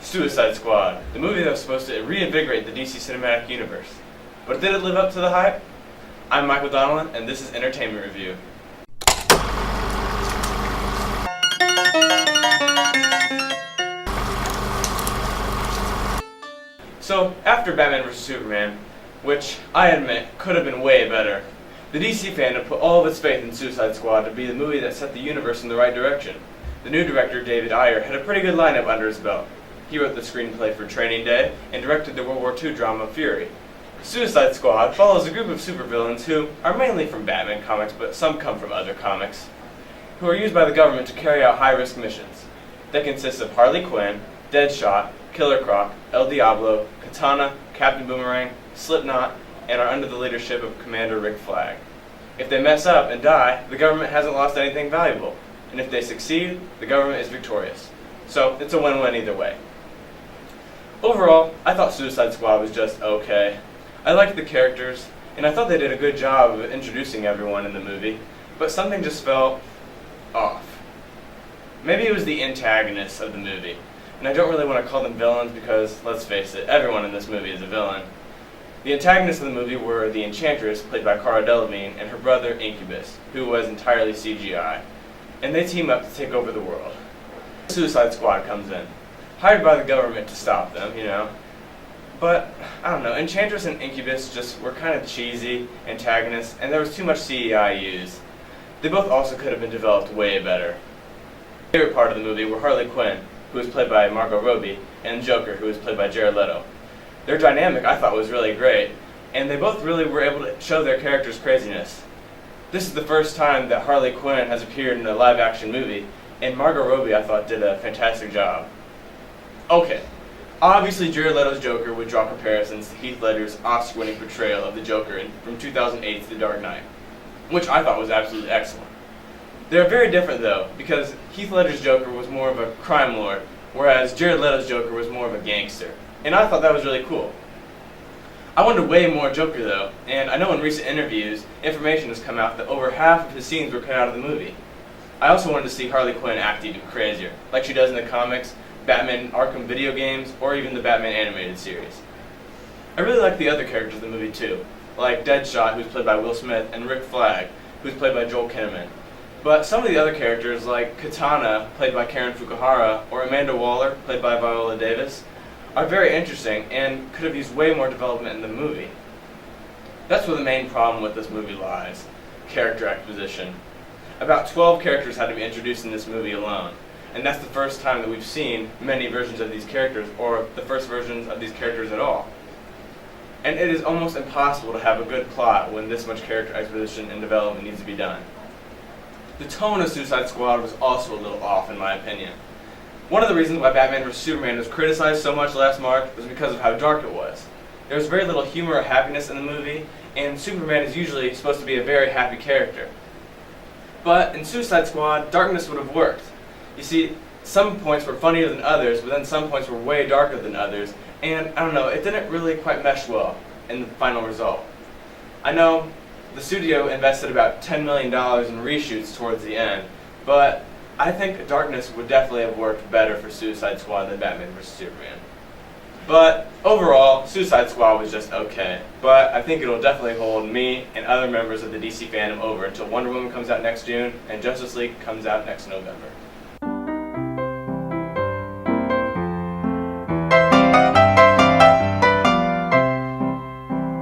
Suicide Squad, the movie that was supposed to reinvigorate the DC Cinematic Universe. But did it live up to the hype? I'm Michael Donnellan, and this is Entertainment Review. So, after Batman vs. Superman, which I admit could have been way better, the DC fandom put all of its faith in Suicide Squad to be the movie that set the universe in the right direction. The new director, David Ayer, had a pretty good lineup under his belt. He wrote the screenplay for Training Day and directed the World War II drama Fury. Suicide Squad follows a group of supervillains who are mainly from Batman comics, but some come from other comics, who are used by the government to carry out high-risk missions. They consist of Harley Quinn, Deadshot, Killer Croc, El Diablo, Katana, Captain Boomerang, Slipknot, and are under the leadership of Commander Rick Flag. If they mess up and die, the government hasn't lost anything valuable, and if they succeed, the government is victorious. So it's a win-win either way. Overall, I thought Suicide Squad was just okay. I liked the characters, and I thought they did a good job of introducing everyone in the movie, but something just felt off. Maybe it was the antagonists of the movie, and I don't really want to call them villains because, let's face it, everyone in this movie is a villain. The antagonists of the movie were the Enchantress, played by Cara Delevingne, and her brother Incubus, who was entirely CGI, and they team up to take over the world. Suicide Squad comes in, hired by the government to stop them, But, I don't know, Enchantress and Incubus just were kind of cheesy antagonists, and there was too much CGI used. They both also could have been developed way better. My favorite part of the movie were Harley Quinn, who was played by Margot Robbie, and Joker, who was played by Jared Leto. Their dynamic, I thought, was really great, and they both really were able to show their characters' craziness. This is the first time that Harley Quinn has appeared in a live-action movie, and Margot Robbie, I thought, did a fantastic job. Okay, obviously Jared Leto's Joker would draw comparisons to Heath Ledger's Oscar-winning portrayal of the Joker from 2008's The Dark Knight, which I thought was absolutely excellent. They're very different, though, because Heath Ledger's Joker was more of a crime lord, whereas Jared Leto's Joker was more of a gangster, and I thought that was really cool. I wanted way more Joker, though, and I know in recent interviews, information has come out that over half of his scenes were cut out of the movie. I also wanted to see Harley Quinn act even crazier, like she does in the comics, Batman Arkham video games, or even the Batman animated series. I really like the other characters in the movie too, like Deadshot, who's played by Will Smith, and Rick Flag, who's played by Joel Kinnaman. But some of the other characters, like Katana, played by Karen Fukuhara, or Amanda Waller, played by Viola Davis, are very interesting and could have used way more development in the movie. That's where the main problem with this movie lies: character acquisition. About 12 characters had to be introduced in this movie alone, and that's the first time that we've seen many versions of these characters, or the first versions of these characters at all. And it is almost impossible to have a good plot when this much character exposition and development needs to be done. The tone of Suicide Squad was also a little off, in my opinion. One of the reasons why Batman vs. Superman was criticized so much last March was because of how dark it was. There was very little humor or happiness in the movie, and Superman is usually supposed to be a very happy character. But in Suicide Squad, darkness would have worked. You see, some points were funnier than others, but then some points were way darker than others, and I don't know, it didn't really quite mesh well in the final result. I know the studio invested about $10 million in reshoots towards the end, but I think darkness would definitely have worked better for Suicide Squad than Batman vs. Superman. But overall, Suicide Squad was just okay, but I think it'll definitely hold me and other members of the DC fandom over until Wonder Woman comes out next June and Justice League comes out next November.